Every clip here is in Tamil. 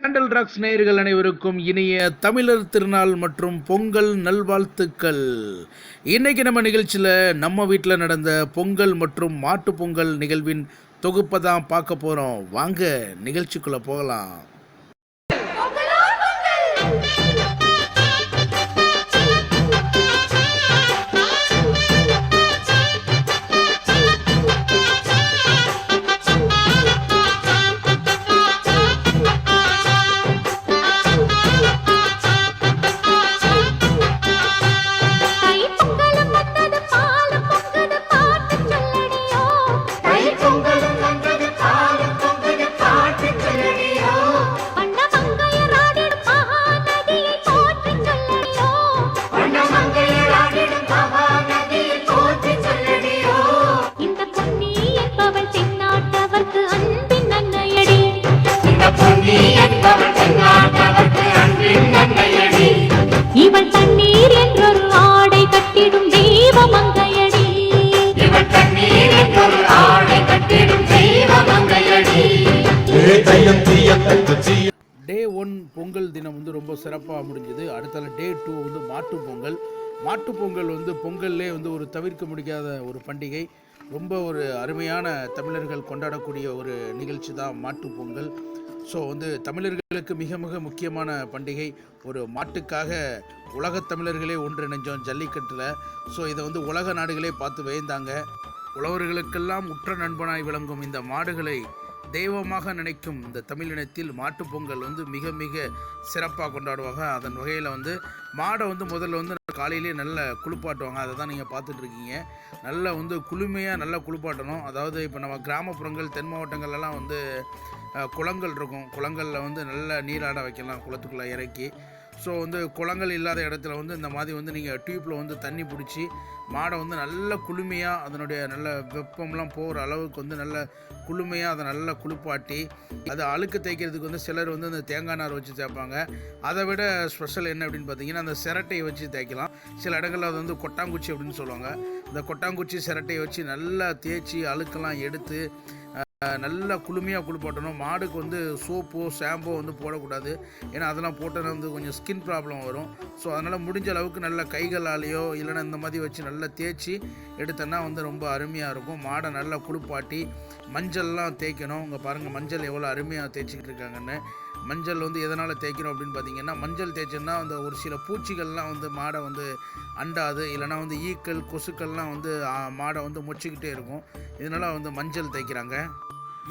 கேண்டல் ராக்ஸ் நேயர்கள் அனைவருக்கும் இனிய தமிழர் திருநாள் மற்றும் பொங்கல் நல்வாழ்த்துக்கள். இன்னைக்கு நம்ம நிகழ்ச்சியில் நம்ம வீட்டில் நடந்த பொங்கல் மற்றும் மாட்டு பொங்கல் நிகழ்வின் தொகுப்பை தான் பார்க்க போகிறோம். வாங்க நிகழ்ச்சிக்குள்ளே போகலாம். இவள் தண்ணீர் என்றொரு ஆடை கட்டிடும் தெய்வமங்கையடி. டே 1 பொங்கல் தினம் வந்து ரொம்ப சிறப்பாக முடிஞ்சது. அடுத்தால டே 2 வந்து மாட்டு பொங்கல். மாட்டு பொங்கல் வந்து பொங்கல்லே வந்து ஒரு தவிர்க்க முடியாத ஒரு பண்டிகை. ரொம்ப ஒரு அருமையான தமிழர்கள் கொண்டாடக்கூடிய ஒரு நிகழ்ச்சி தான் மாட்டு பொங்கல். ஸோ வந்து தமிழர்களுக்கு மிக மிக முக்கியமான பண்டிகை. ஒரு மாட்டுக்காக உலகத் தமிழர்களே ஒன்றிணைஞ்சோம் ஜல்லிக்கட்டில். ஸோ இதை வந்து உலக நாடுகளே பார்த்து வியந்தாங்க. உழவர்களுக்கெல்லாம் உற்ற நண்பனாய் விளங்கும் இந்த மாடுகளை தெய்வமாக நினைக்கும் இந்த தமிழினத்தில் மாட்டு பொங்கல் வந்து மிக மிக சிறப்பாக கொண்டாடுவாங்க. அதன் வகையில் வந்து மாடை வந்து முதல்ல வந்து காலையிலே நல்லா குளிப்பாட்டுவாங்க. அதை தான் நீங்கள் பார்த்துட்ருக்கீங்க. நல்லா வந்து குளுமையாக நல்லா குளிப்பாட்டணும். அதாவது இப்போ நம்ம கிராமப்புறங்கள் தென் மாவட்டங்கள்லாம் வந்து குளங்கள் இருக்கும். குளங்களில் வந்து நல்ல நீராட வைக்கலாம் குளத்துக்குள்ளே இறக்கி. ஸோ வந்து குளங்கள் இல்லாத இடத்துல வந்து இந்த மாதிரி வந்து நீங்கள் டியூப்பில் வந்து தண்ணி பிடிச்சி மாடை வந்து நல்ல குளுமையாக அதனுடைய நல்ல வெப்பம்லாம் போகிற அளவுக்கு வந்து நல்ல குளுமையாக அதை நல்லா குளிப்பாட்டி அதை அழுக்கு தேய்க்கிறதுக்கு வந்து சிலர் வந்து அந்த தேங்காய் நார் வச்சு தேய்ப்பாங்க. அதை விட ஸ்பெஷல் என்ன அப்படின்னு பார்த்தீங்கன்னா அந்த சிரட்டையை வச்சு தேய்க்கலாம். சில இடங்களில் அது வந்து கொட்டாங்குச்சி அப்படின்னு சொல்லுவாங்க. இந்த கொட்டாங்குச்சி சிரட்டையை வச்சு நல்லா தேய்ச்சி அழுக்கெல்லாம் எடுத்து நல்லா குளுமையாக குளிப்பாட்டணும். மாடுக்கு வந்து சோப்போ ஷாம்போ வந்து போடக்கூடாது. ஏன்னா அதெல்லாம் போட்டோன்னா வந்து கொஞ்சம் ஸ்கின் ப்ராப்ளம் வரும். ஸோ அதனால் முடிஞ்ச அளவுக்கு நல்ல கைகளாலேயோ இல்லைன்னா இந்த மாதிரி வச்சு நல்லா தேய்ச்சி எடுத்தோன்னா வந்து ரொம்ப அருமையாக இருக்கும். மாடை நல்லா குளிப்பாட்டி மஞ்சள்லாம் தேய்க்கணும். இங்கே பாருங்கள் மஞ்சள் எவ்வளோ அருமையாக தேய்ச்சிக்கிட்டு இருக்காங்கன்னு. மஞ்சள் வந்து எதனால் தேய்க்கணும் அப்படின்னு பார்த்தீங்கன்னா மஞ்சள் தேய்ச்சோன்னா அந்த ஒரு சில பூச்சிகள்லாம் வந்து மாடை வந்து அண்டாது. இல்லைனா வந்து ஈக்கள் கொசுக்கள்லாம் வந்து மாடை வந்து மொச்சிக்கிட்டே இருக்கும். இதனால் வந்து மஞ்சள் தேய்க்கிறாங்க.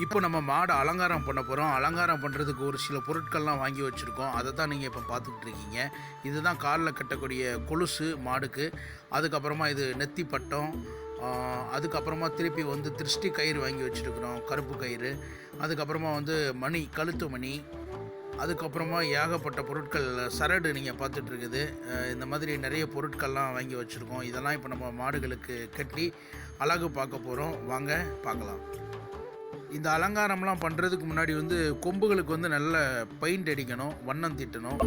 இப்போ நம்ம மாடை அலங்காரம் பண்ண போகிறோம். அலங்காரம் பண்ணுறதுக்கு ஒரு சில பொருட்கள்லாம் வாங்கி வச்சுருக்கோம். அதை தான் நீங்கள் இப்போ பார்த்துக்கிட்டு இருக்கீங்க. இதுதான் காலில் கட்டக்கூடிய கொலுசு மாடுக்கு. அதுக்கப்புறமா இது நெத்தி பட்டம். அதுக்கப்புறமா திருப்பி வந்து திருஷ்டி கயிறு வாங்கி வச்சுருக்குறோம், கருப்பு கயிறு. அதுக்கப்புறமா வந்து மணி, கழுத்து மணி. அதுக்கப்புறமா ஏகப்பட்ட பொருட்கள், சரடு நீங்கள் பார்த்துட்ருக்குது. இந்த மாதிரி நிறைய பொருட்கள்லாம் வாங்கி வச்சுருக்கோம். இதெல்லாம் இப்போ நம்ம மாடுகளுக்கு கட்டி அழகு பார்க்க போகிறோம். வாங்க பார்க்கலாம். இந்த அலங்காரம்லாம் பண்ணுறதுக்கு முன்னாடி வந்து கொம்புகளுக்கு வந்து நல்ல பெயிண்ட் அடிக்கணும், வண்ணம் தீட்டணும்.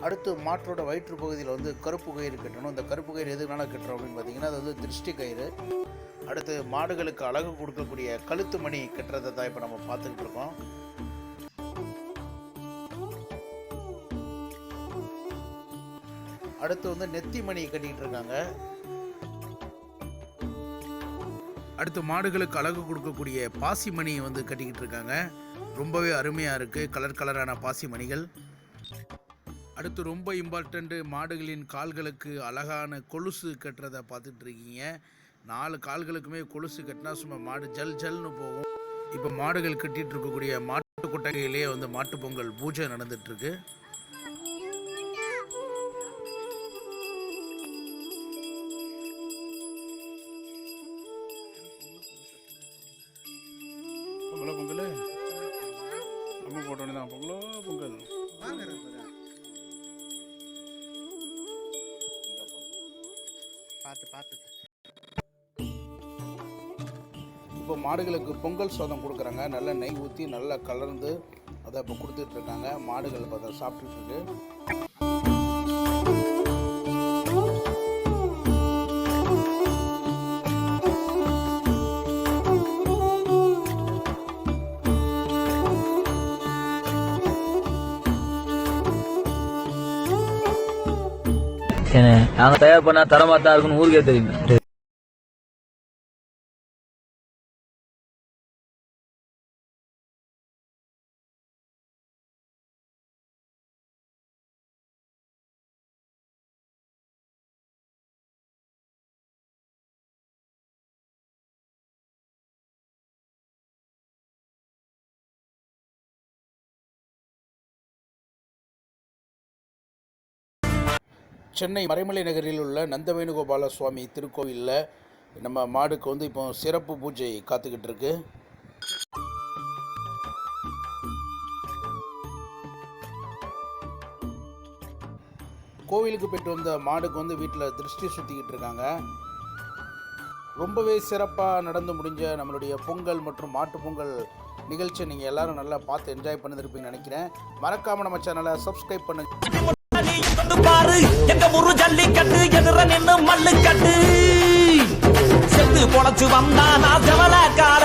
அடுத்து மாட்டோட வயிற்று பகுதியில் வந்து கருப்பு கயிறு கட்டணும். இந்த கருப்பு கயிறு எதுனால கட்டுறோம் அப்படின்னு பார்த்தீங்கன்னா அது வந்து திருஷ்டி கயிறு. அடுத்து மாடுகளுக்கு அழகு கொடுக்கக்கூடிய கழுத்து மணி கட்டுறதை தான் இப்போ நம்ம பார்த்துக்கிட்டு இருக்கோம். அடுத்து வந்து நெத்தி மணி கட்டிக்கிட்டு இருக்காங்க. அடுத்து மாடுகளுக்கு அழகு கொடுக்கக்கூடிய பாசி மணி வந்து கட்டிக்கிட்டு இருக்காங்க. ரொம்பவே அருமையாக இருக்குது கலர் கலரான பாசி மணிகள். அடுத்து ரொம்ப இம்பார்ட்டண்ட்டு, மாடுகளின் கால்களுக்கு அழகான கொலுசு கட்டுறதை பார்த்துட்டு இருக்கீங்க. 4 கால்களுக்குமே கொலுசு கட்டினா சும்மா மாடு ஜல் ஜல்னு போகும். இப்போ மாடுகள் கட்டிகிட்டு இருக்கக்கூடிய மாட்டு கொட்டகையிலேயே வந்து மாட்டு பொங்கல் பூஜை நடந்துகிட்ருக்கு. பொங்கல் பொங்கல் போட்ட உடனே தான் பொங்கலோ பொங்கல். இப்போ மாடுகளுக்கு பொங்கல் சாதம் கொடுக்குறாங்க. நல்லா நெய் ஊற்றி நல்லா கலர்ந்து அதை இப்போ கொடுத்துட்ருக்காங்க. மாடுகள் இப்போ அதை சாப்பிட்டுட்டு இருக்கு. நாங்க தயார் பண்ணா தரமா தான் இருக்குன்னு ஊருக்கே தெரியும். சென்னை மறைமலை நகரில் உள்ள நந்தவேணுகோபால சுவாமி திருக்கோவிலில் நம்ம மாடுக்கு வந்து இப்போ சிறப்பு பூஜை காத்துக்கிட்டு இருக்கு. கோவிலுக்கு போய்ட்டு வந்த மாடுக்கு வந்து வீட்டில் திருஷ்டி சுற்றிக்கிட்டு இருக்காங்க. ரொம்பவே சிறப்பாக நடந்து முடிஞ்ச நம்மளுடைய பொங்கல் மற்றும் மாட்டு பொங்கல் நிகழ்ச்சியை நீங்கள் எல்லாரும் நல்லா பார்த்து என்ஜாய் பண்ணிருப்பீங்கன்னு நினைக்கிறேன். மறக்காமல் நம்ம சேனலை சப்ஸ்கிரைப் பண்ணுங்க. பாரு எங்க ஒரு ஜல்லிக்கட்டு எதிர நின்னு மல்லுக்கட்டு செத்து பொழைச்சு வந்தா நான் செவலக்கார